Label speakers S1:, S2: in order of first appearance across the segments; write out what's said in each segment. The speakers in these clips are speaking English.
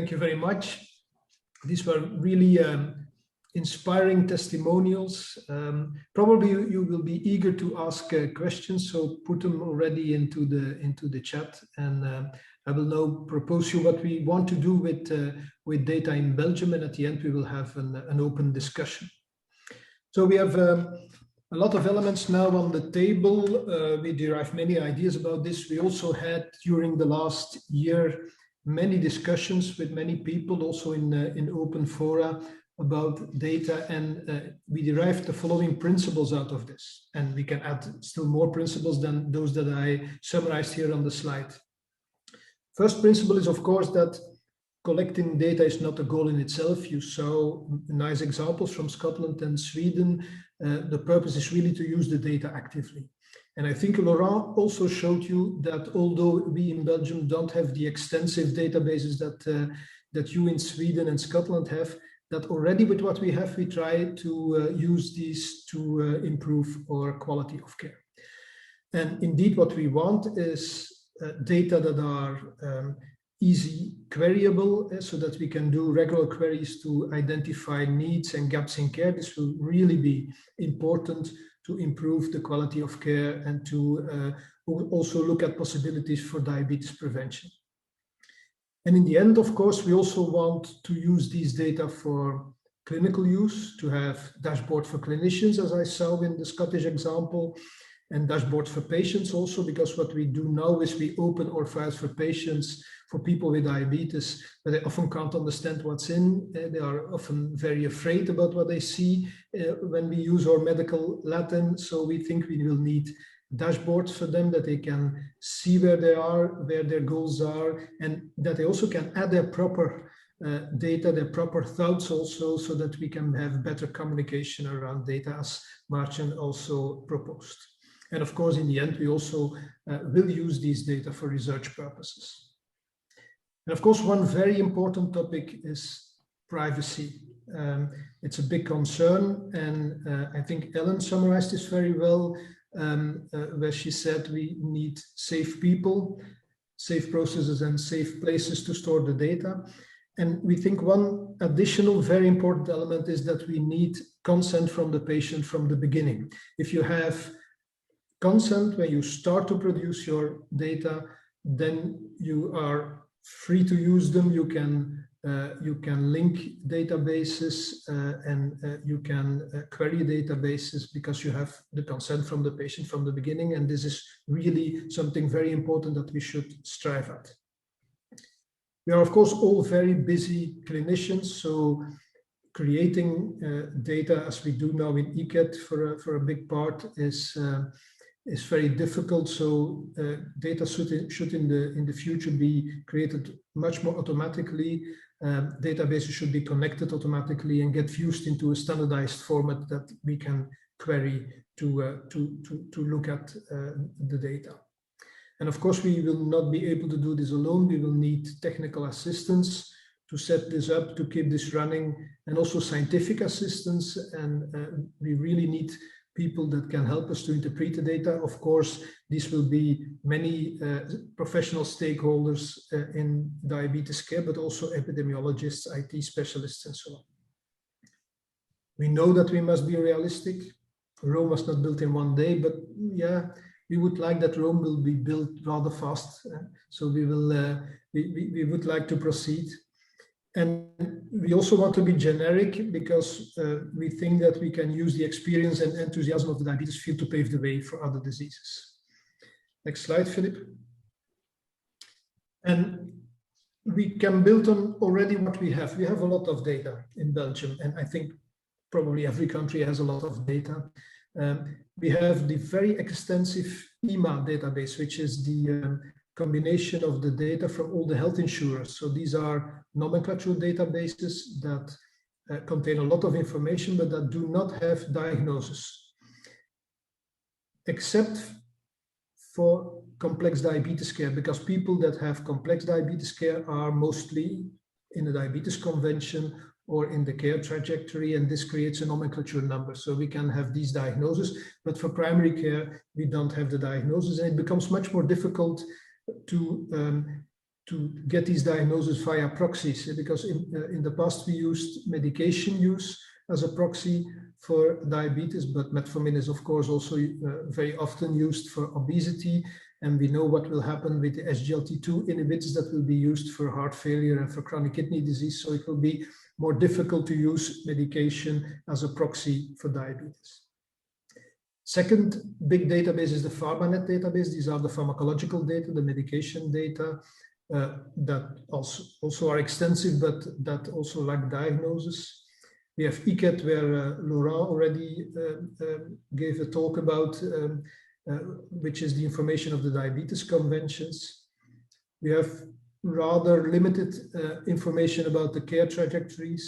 S1: Thank you very much. These were really inspiring testimonials. Probably you will be eager to ask questions, so put them already into the chat, and I will now propose you what we want to do with data in Belgium, and at the end we will have an open discussion. So we have a lot of elements now on the table. We derive many ideas about this. We also had during the last year many discussions with many people, also in open fora, about data, and we derived the following principles out of this. And we can add still more principles than those that I summarized here on the slide. First principle is, of course, that collecting data is not a goal in itself. You saw nice examples from Scotland and Sweden. The purpose is really to use the data actively. And I think Laurent also showed you that although we in Belgium don't have the extensive databases that you in Sweden and Scotland have, that already with what we have, we try to use these to improve our quality of care. And indeed, what we want is data that are easy queryable, so that we can do regular queries to identify needs and gaps in care. This will really be important to improve the quality of care and to also look at possibilities for diabetes prevention. And in the end, of course, we also want to use these data for clinical use, to have dashboard for clinicians, as I saw in the Scottish example, and dashboards for patients also, because what we do now is we open our files for patients, for people with diabetes, but they often can't understand what's in. They are often very afraid about what they see when we use our medical Latin. So we think we will need dashboards for them, that they can see where they are, where their goals are, and that they also can add their proper data, their proper thoughts also, so that we can have better communication around data, as Martin also proposed. And of course, in the end, we also will use these data for research purposes. And of course, one very important topic is privacy. It's a big concern, and I think Ellen summarized this very well, where she said we need safe people, safe processes, and safe places to store the data. And we think one additional very important element is that we need consent from the patient from the beginning. If you have consent when you start to produce your data, then you are free to use them. You can link databases and you can query databases because you have the consent from the patient from the beginning. And this is really something very important that we should strive at. We are, of course, all very busy clinicians, so creating data as we do now in ECAT for a big part is very difficult. So data should in the future be created much more automatically. Databases should be connected automatically and get fused into a standardized format that we can query to look at the data. And of course, we will not be able to do this alone. We will need technical assistance to set this up, to keep this running, and also scientific assistance. And we really need people that can help us to interpret the data. Of course, this will be many professional stakeholders in diabetes care, but also epidemiologists, IT specialists, and so on. We know that we must be realistic. Rome was not built in one day, but yeah, we would like that Rome will be built rather fast. So we would like to proceed. And we also want to be generic because we think that we can use the experience and enthusiasm of the diabetes field to pave the way for other diseases. Next slide, Philip. And we can build on already what we have. We have a lot of data in Belgium, and I think probably every country has a lot of data. We have the very extensive EMA database, which is the combination of the data from all the health insurers. So these are nomenclature databases that contain a lot of information, but that do not have diagnosis, except for complex diabetes care, because people that have complex diabetes care are mostly in the diabetes convention or in the care trajectory, and this creates a nomenclature number. So we can have these diagnoses, but for primary care, we don't have the diagnosis, and it becomes much more difficult to get these diagnoses via proxies, because in the past we used medication use as a proxy for diabetes, but metformin is of course also very often used for obesity, and we know what will happen with the SGLT2 inhibitors that will be used for heart failure and for chronic kidney disease, so it will be more difficult to use medication as a proxy for diabetes. Second big database is the PharmaNet database. These are the pharmacological data, the medication data that also are extensive, but that also lack diagnosis. We have ICET, where Laurent already gave a talk about, which is the information of the diabetes conventions. We have rather limited information about the care trajectories.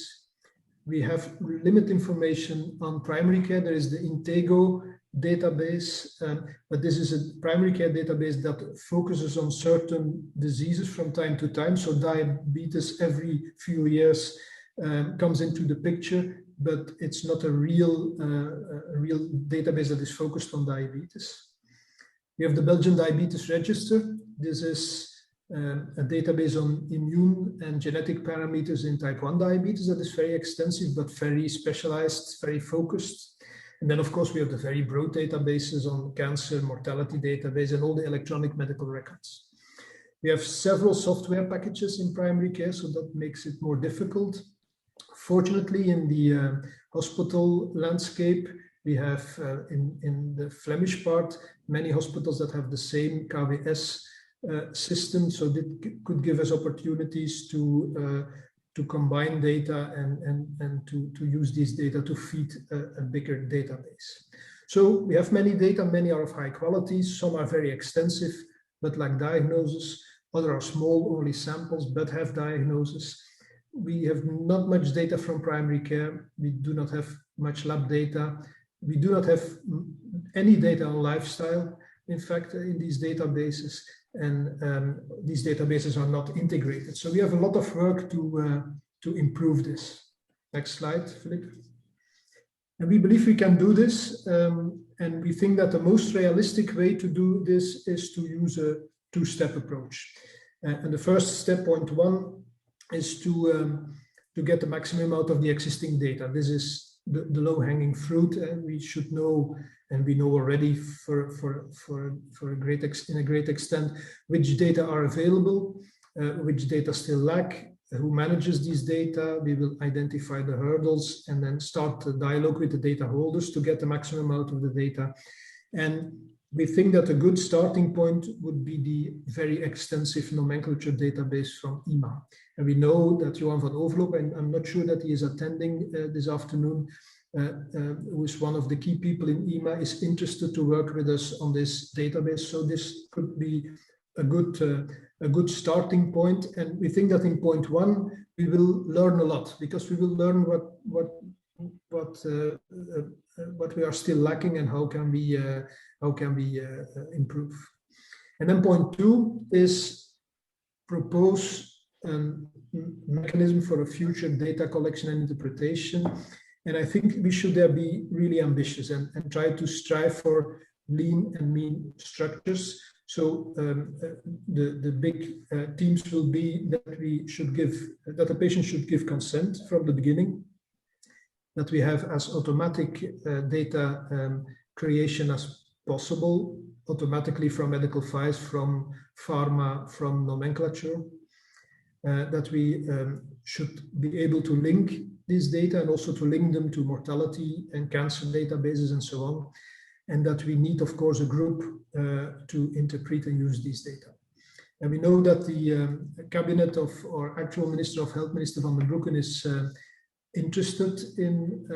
S1: We have limited information on primary care. There is the Intego database, but this is a primary care database that focuses on certain diseases from time to time. So diabetes every few years comes into the picture, but it's not a real database that is focused on diabetes. We have the Belgian Diabetes Register. This is a database on immune and genetic parameters in type 1 diabetes that is very extensive, but very specialized, very focused. And then, of course, we have the very broad databases on cancer, mortality database, and all the electronic medical records. We have several software packages in primary care, so that makes it more difficult. Fortunately, in the hospital landscape, we have in the Flemish part, many hospitals that have the same KWS system, so that could give us opportunities to combine data and to use these data to feed a bigger database. So we have many data, many are of high quality, some are very extensive, but lack diagnosis, others are small, only samples, but have diagnosis. We have not much data from primary care. We do not have much lab data. We do not have any data on lifestyle, in fact, in these databases, and these databases are not integrated. So we have a lot of work to improve this. Next slide, Philip. And we believe we can do this, and we think that the most realistic way to do this is to use a two-step approach. And the first step, point one, is to get the maximum out of the existing data. This is the low-hanging fruit, and we should know, and we know already in a great extent, which data are available, which data still lack, who manages these data. We will identify the hurdles and then start a dialogue with the data holders to get the maximum out of the data. And we think that a good starting point would be the very extensive nomenclature database from EMA. And we know that Johan van Overloop, and I'm not sure that he is attending this afternoon, who is one of the key people in EMA, is interested to work with us on this database. So this could be a good starting point. And we think that in point one, we will learn a lot, because we will learn what we are still lacking and how can we improve. And then point two is propose a mechanism for a future data collection and interpretation. And I think we should there be really ambitious and try to strive for lean and mean structures. So the big themes will be that the patient should give consent from the beginning, that we have as automatic data creation as possible, automatically from medical files, from pharma, from nomenclature, that we should be able to link these data and also to link them to mortality and cancer databases and so on, and that we need, of course, a group to interpret and use these data. And we know that the cabinet of our actual Minister of Health, Minister Van den Broeken, is interested in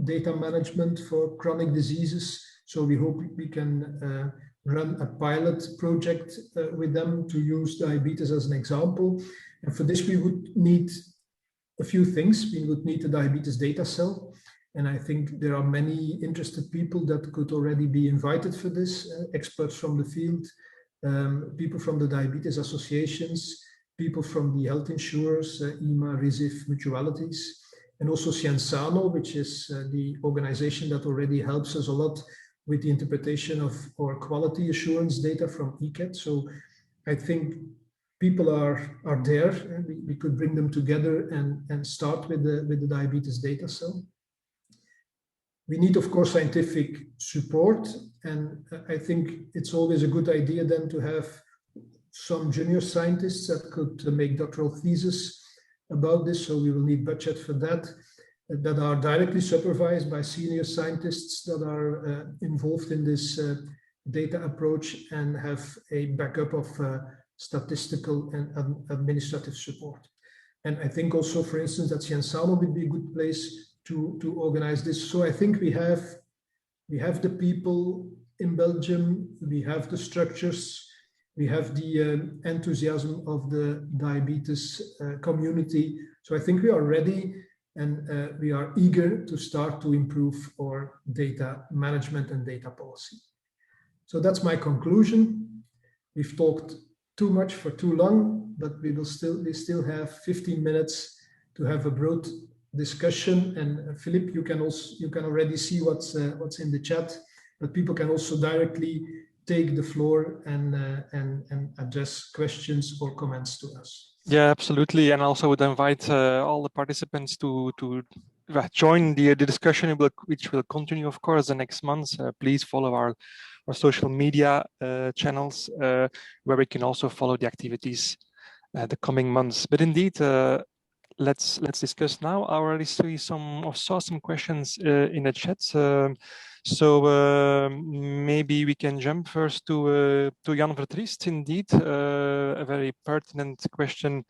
S1: data management for chronic diseases. So we hope we can run a pilot project with them to use diabetes as an example. And for this, we would need a few things. We would need a diabetes data cell. And I think there are many interested people that could already be invited for this, experts from the field, people from the diabetes associations, people from the health insurers, EMA, RISIF, mutualities, and also Cienzano, which is the organization that already helps us a lot with the interpretation of our quality assurance data from ECAT. So I think people are there, and we could bring them together and start with the diabetes data cell. We need, of course, scientific support, and I think it's always a good idea then to have some junior scientists that could make doctoral thesis about this. So we will need budget for that are directly supervised by senior scientists that are involved in this data approach and have a backup of statistical and administrative support. And I think also, for instance, that Cienzano would be a good place to organize this. So I think we have the people in Belgium, we have the structures, we have the enthusiasm of the diabetes community. So I think we are ready, and we are eager to start to improve our data management and data policy. So that's my conclusion. We've talked too much for too long, but we still have 15 minutes to have a broad discussion. And Philip, you can already see what's in the chat, but people can also directly take the floor and address questions or comments to us.
S2: Yeah, absolutely. And also would invite all the participants to join the discussion, which will continue, of course, the next months. Please follow our social media channels, where we can also follow the activities the coming months. But indeed, let's discuss now. I already saw some questions in the chat. So maybe we can jump first to Jan Vertriest. Indeed, a very pertinent question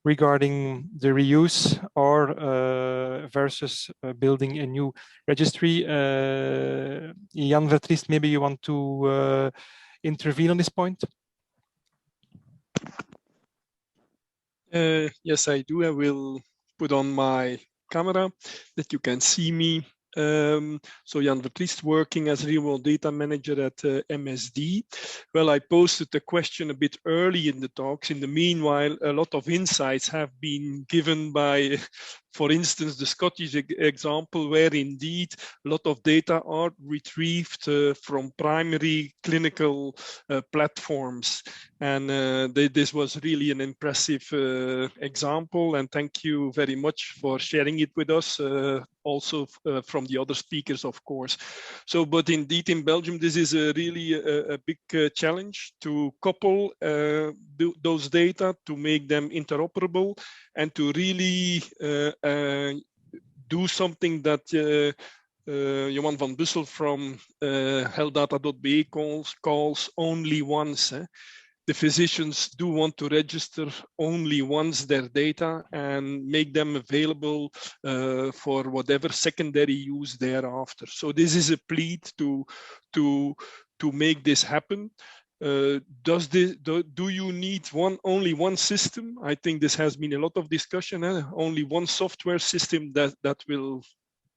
S2: regarding the reuse or versus building a new registry. Jan Vertriest, maybe you want to intervene on this point?
S3: Yes, I do. I will put on my camera that you can see me. So Jan Vertriest, working as real-world data manager at MSD. Well, I posted the question a bit early in the talks. In the meanwhile, a lot of insights have been given by, for instance, the Scottish example, where indeed a lot of data are retrieved from primary clinical platforms. And this was really an impressive example. And thank you very much for sharing it with us, also from the other speakers, of course. So, but indeed in Belgium, this is really a big challenge to couple those data, to make them interoperable, and to really do something that Johan van Bussel from healthdata.be calls only once. The physicians do want to register only once their data and make them available for whatever secondary use thereafter. So this is a plea to make this happen. Do you need only one system? I think this has been a lot of discussion. Only one software system that will,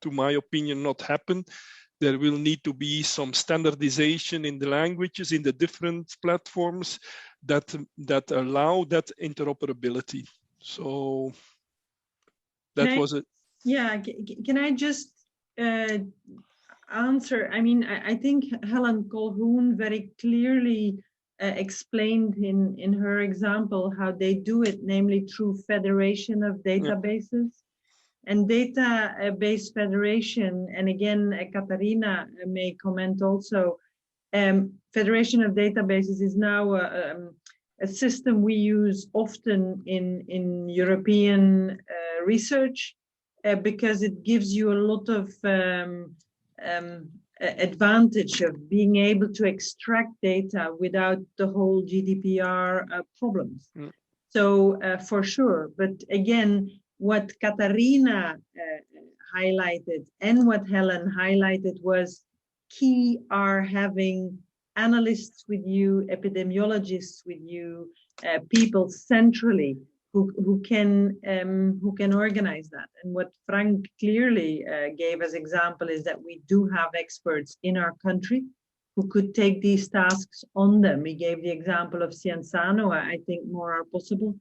S3: to my opinion, not happen. There will need to be some standardization in the languages, in the different platforms that allow that interoperability. So that was it.
S4: Yeah, can I just answer? I mean, I think Helen Colquhoun very clearly explained in her example how they do it, namely through federation of databases. Yeah. And database federation, and again, Katarina may comment also, federation of databases is now a system we use often in European research because it gives you a lot of advantage of being able to extract data without the whole GDPR problems. Mm. So for sure, but again, what Katarina highlighted and what Helen highlighted was key are having analysts with you, epidemiologists with you, people centrally who can organize that. And what Frank clearly gave as example is that we do have experts in our country who could take these tasks on them. He gave the example of Cienzano. I think more are possible,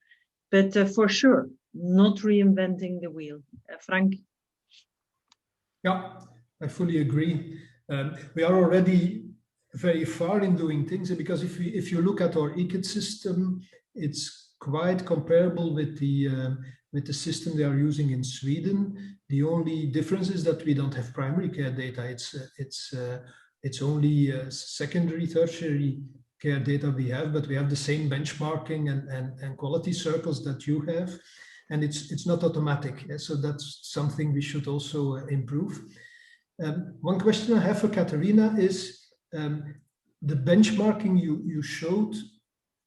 S4: but for sure, not reinventing the wheel. Frank?
S1: Yeah, I fully agree. We are already very far in doing things, because if you look at our ecosystem, it's quite comparable with the system they are using in Sweden. The only difference is that we don't have primary care data. It's only secondary, tertiary care data we have, but we have the same benchmarking and quality circles that you have, and it's not automatic. So that's something we should also improve. One question I have for Katarina is the benchmarking you showed.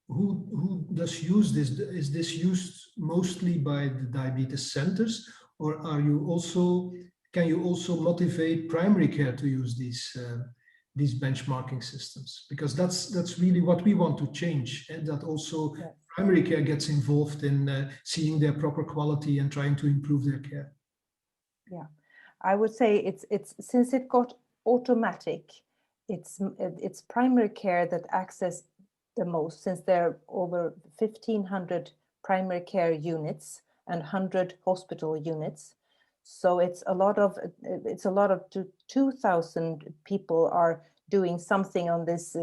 S1: Who does use this? Is this used mostly by the diabetes centers, or can you also motivate primary care to use these benchmarking systems? Because that's really what we want to change, and that also primary care gets involved in seeing their proper quality and trying to improve their care.
S5: Yeah, I would say it's since it got automatic, it's primary care that access the most, since there are over 1,500 primary care units and 100 hospital units. So it's a lot of 2,000 people are doing something on this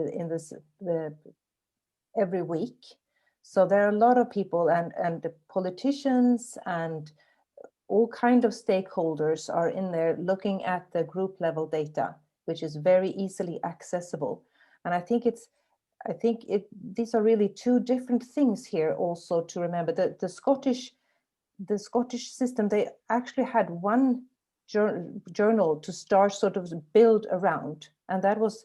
S5: every week. So there are a lot of people, and the politicians and all kind of stakeholders are in there looking at the group level data, which is very easily accessible. And I think these are really two different things here also to remember. The Scottish system, they actually had one journal to start sort of build around, and that was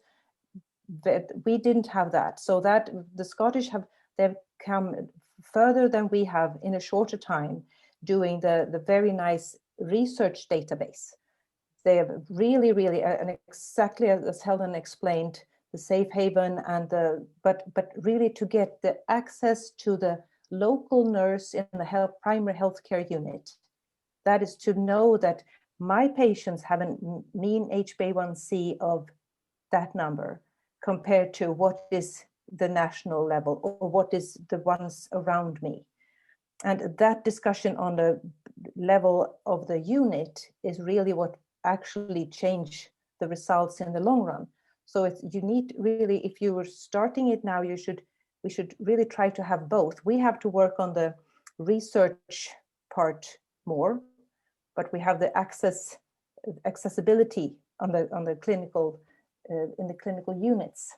S5: that we didn't have that. So that the Scottish they've come further than we have in a shorter time, doing the very nice research database. They have really, and exactly as Helen explained, the safe haven and but really to get the access to the local nurse in the primary healthcare unit. That is to know that my patients have a mean HbA1c of that number compared to what is the national level or what is the ones around me. And that discussion on the level of the unit is really what actually change the results in the long run. So you need really, if you were starting it now, we should really try to have both. We have to work on the research part more, but we have the accessibility on the clinical in the clinical units.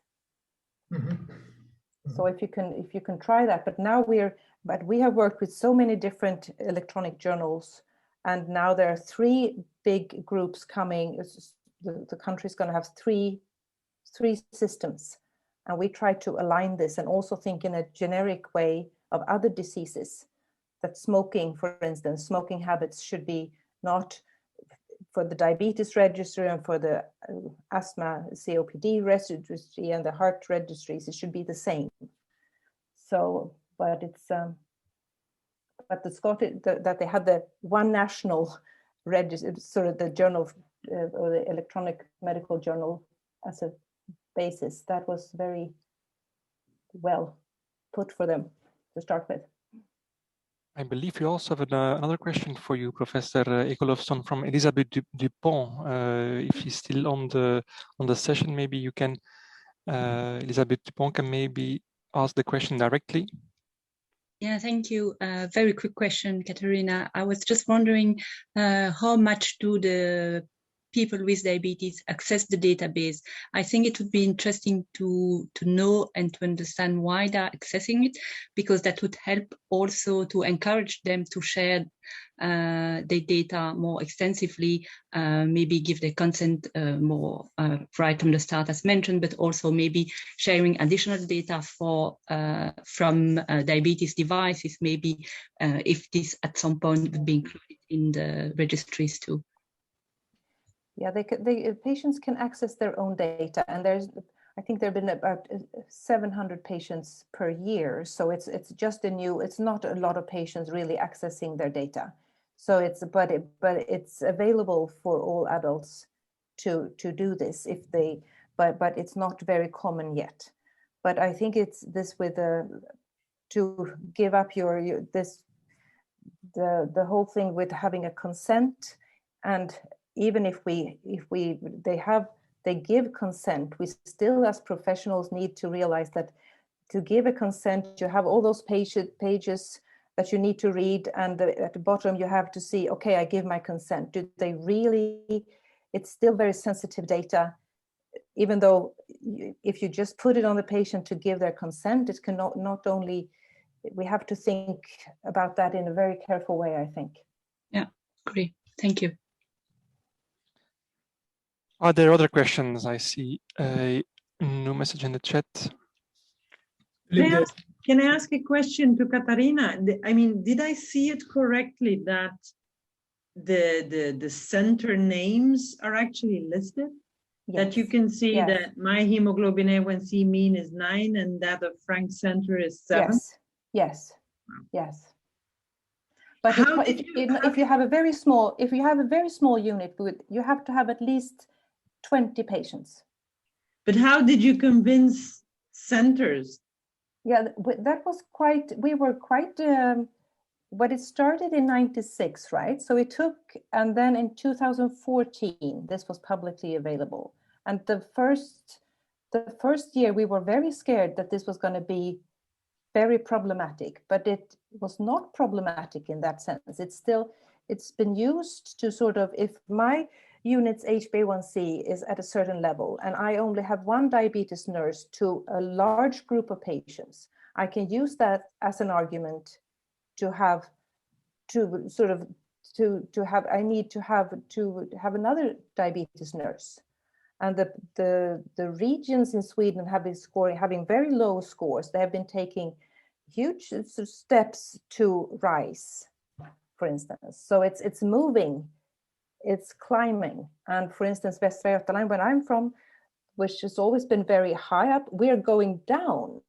S5: Mm-hmm. Mm-hmm. So if you can try that, but we have worked with so many different electronic journals, and now there are 3 big groups coming. The country is going to have three systems, and we try to align this and also think in a generic way of other diseases. That smoking, for instance, smoking habits should be not for the diabetes registry and for the asthma COPD registry and the heart registries. It should be the same. So, but it's but the Scottish that they had the one national register, sort of the journal or the electronic medical journal as a basis. That was very well put for them to start with.
S2: I believe we also have another question for you, Professor Ekelofsson, from Elisabeth Dupont. If she's still on the session, maybe you can, Elisabeth Dupont can maybe ask the question directly.
S6: Yeah, thank you. Very quick question, Katarina. I was just wondering how much do the people with diabetes access the database? I think it would be interesting to know and to understand why they're accessing it, because that would help also to encourage them to share their data more extensively, maybe give their consent more right from the start as mentioned, but also maybe sharing additional data from diabetes devices, maybe if this at some point would be included in the registries too.
S5: Yeah, patients can access their own data, and I think there have been about 700 patients per year. So it's just it's not a lot of patients really accessing their data. So but it's available for all adults to do this if they, but it's not very common yet. But I think it's this with to give up the whole thing with having a consent, and even if they give consent, we still as professionals need to realize that to give a consent, you have all those pages that you need to read, and at the bottom you have to see, okay, I give my consent. Do they really? It's still very sensitive data, even though if you just put it on the patient to give their consent, it can not only, we have to think about that in a very careful way, I think.
S6: Yeah, agree. Thank you.
S2: Are there other questions? I see a new message in the chat.
S4: Can I ask a question to Katarina? I mean, did I see it correctly that the center names are actually listed? Yes. That you can see that my hemoglobin A1C mean is 9 and that of Frank's center is 7?
S5: Yes. But if you have a very small unit, you have to have at least 20 patients.
S4: But how did you convince centers?
S5: Yeah, that was but it started in 96, right? So it took, and then in 2014, this was publicly available. And the first year we were very scared that this was going to be very problematic, but it was not problematic in that sense. It's been used to sort of, if my unit's HbA1c is at a certain level and I only have one diabetes nurse to a large group of patients, I can use that as an argument to have another diabetes nurse. And the regions in Sweden have been having very low scores. They have been taking huge steps to rise, for instance. So it's moving, it's climbing. And for instance, Västra Götaland, where I'm from, which has always been very high up, we're going down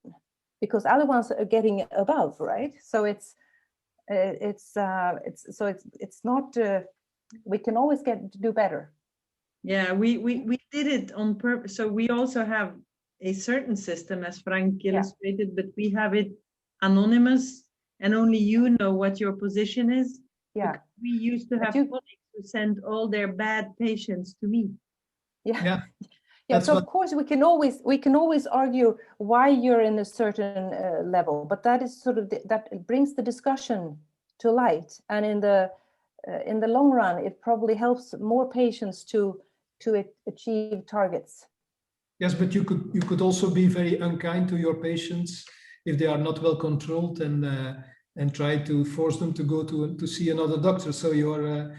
S5: because other ones are getting above, right? So it's not. We can always do better.
S4: Yeah, we did it on purpose. So we also have a certain system, as Frank illustrated, but we have it anonymous, and only you know what your position is.
S5: Yeah,
S4: we used to have colleagues who sent all their bad patients to me.
S5: Yeah. So of course we can always argue why you're in a certain level, but that is sort of that brings the discussion to light, and in the long run, it probably helps more patients to achieve targets.
S1: Yes, but you could also be very unkind to your patients if they are not well controlled, and try to force them to go to see another doctor. So your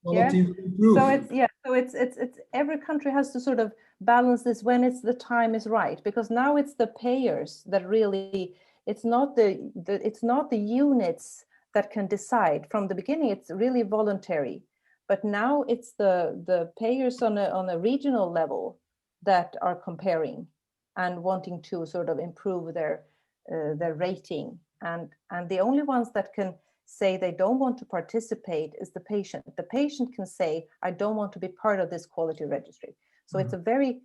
S1: quality will improve.
S5: So it's every country has to sort of balance this when the time is right, because now it's the payers that really, it's not the units that can decide. From the beginning, it's really voluntary, but now it's the payers on a regional level that are comparing and wanting to sort of improve their rating, and the only ones that can say they don't want to participate is the patient. The patient can say, I don't want to be part of this quality registry. So it's a very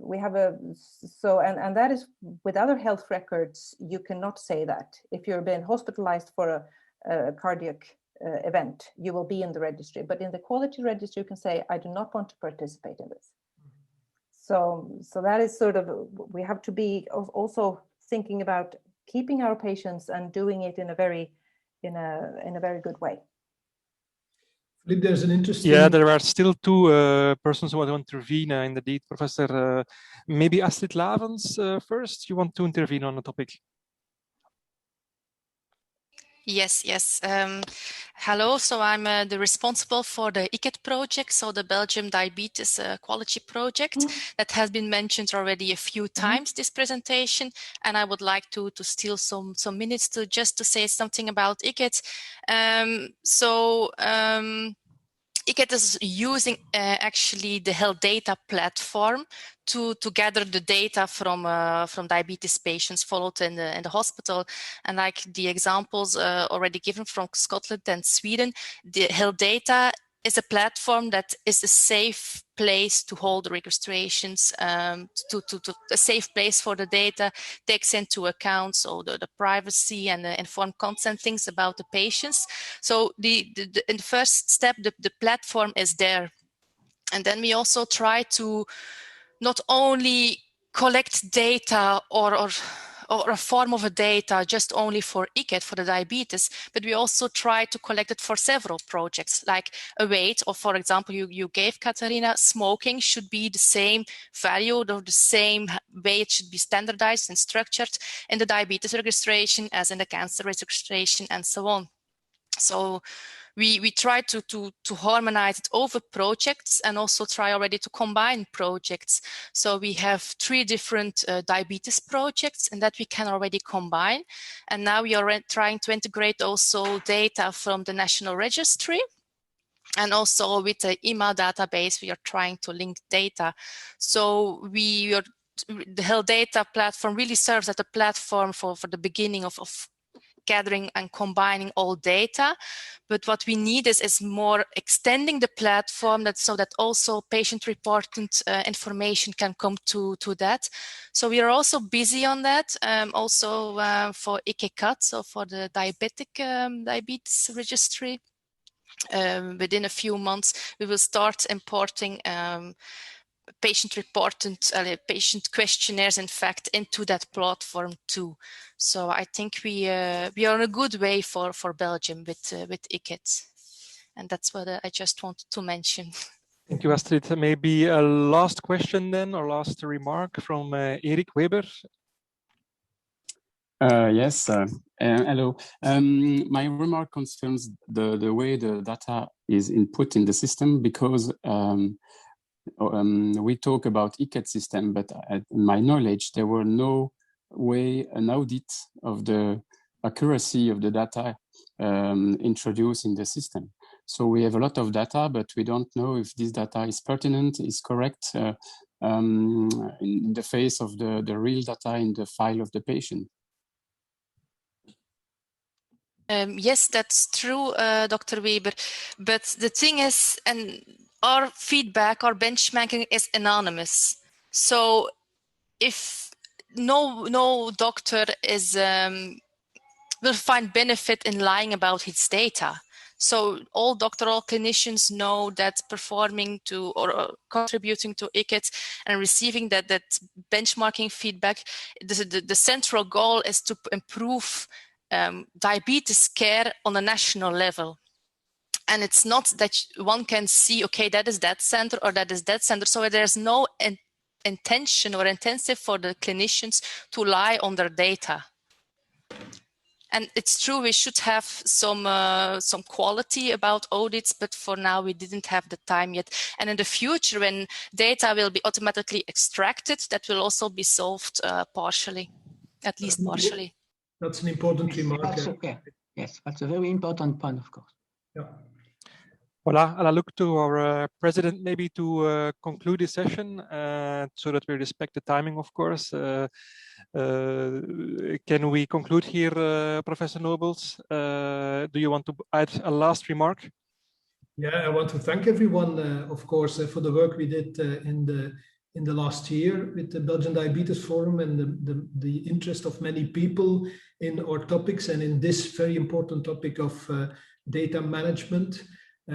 S5: we have and that is with other health records, you cannot say that. If you're been hospitalized for a cardiac event, you will be in the registry, but in the quality registry you can say, I do not want to participate in this. So that is sort of, we have to be also thinking about keeping our patients and doing it in a very good way.
S1: There's an interesting...
S2: Yeah, there are still two persons who want to intervene in the deed. Professor, maybe Astrid Lavens first. You want to intervene on the topic?
S7: Yes. Hello, so I'm the responsible for the ICET project, so the Belgian Diabetes Quality Project that has been mentioned already a few times this presentation, and I would like to steal some minutes to say something about ICET. ICET is using actually the health data platform to gather the data from diabetes patients followed in the hospital. And like the examples already given from Scotland and Sweden, the health data is a platform that is a safe place to hold the registrations, to a safe place for the data, takes into account the privacy and the informed consent things about the patients. So in the first step, the platform is there. And then we also try to not only collect data or or a form of a data just only for ICET, for the diabetes, but we also try to collect it for several projects, like a weight, or for example, you gave Katarina, smoking should be the same value, or the same way it should be standardized and structured in the diabetes registration as in the cancer registration, and so on. So we try to harmonize it over projects, and also try already to combine projects. So we have 3 different diabetes projects, and that we can already combine. And now we are trying to integrate also data from the national registry. And also with the email database, we are trying to link data. So the health data platform really serves as a platform for the beginning of gathering and combining all data. But what we need is more extending the platform, so that also patient-reported information can come to that. So we are also busy on that, also for ICECAT, so for the diabetes registry. Within a few months, we will start importing patient-reported patient questionnaires, in fact, into that platform too. So I think we are on a good way for Belgium with ICET, and that's what I just wanted to mention.
S2: Thank you, Astrid. Maybe a last question then, or last remark from Erik Weber.
S8: Yes, hello. My remark concerns the way the data is input in the system, because we talk about ICET system, but in my knowledge, there were no way an audit of the accuracy of the data introduced in the system. So we have a lot of data, but we don't know if this data is pertinent, is correct in the face of the real data in the file of the patient.
S7: Yes, that's true, Dr. Weber. But the thing is, and our feedback, our benchmarking is anonymous. So if no doctor will find benefit in lying about his data. So all doctoral clinicians know that performing to or contributing to ICET and receiving that benchmarking feedback, the central goal is to improve diabetes care on a national level. And it's not that one can see, okay, that is that center or that is that center. So there's no intention or intensive for the clinicians to lie on their data. And it's true, we should have some quality about audits, but for now we didn't have the time yet. And in the future, when data will be automatically extracted, that will also be solved partially, at least partially.
S1: That's an important remark.
S9: That's okay. Yes, that's a very important point, of course.
S1: Yeah.
S2: Well, I'll look to our president maybe to conclude this session so that we respect the timing, of course. Can we conclude here, Professor Nobles? Do you want to add a last remark?
S1: Yeah, I want to thank everyone, of course, for the work we did in the last year with the Belgian Diabetes Forum, and the interest of many people in our topics and in this very important topic of data management.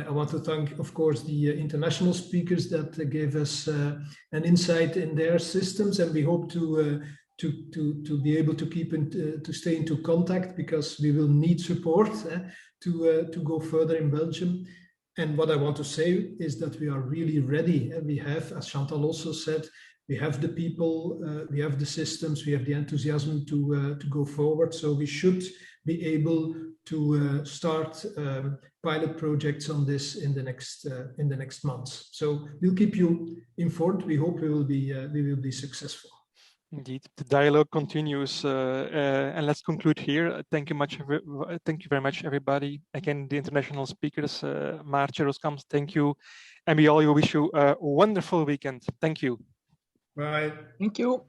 S1: I want to thank, of course, the international speakers that gave us an insight in their systems, and we hope to be able to to stay into contact, because we will need support to go further in Belgium. And what I want to say is that we are really ready. And we have, as Chantal also said, we have the people, we have the systems, we have the enthusiasm to go forward. So we should be able to start pilot projects on this in the next months. So we'll keep you informed. We hope we will be successful.
S2: Indeed, the dialogue continues, and let's conclude here. Thank you very much, everybody. Again, the international speakers, Maartje, Roskam, thank you, and we all wish you a wonderful weekend. Thank you.
S1: Bye.
S9: Thank you.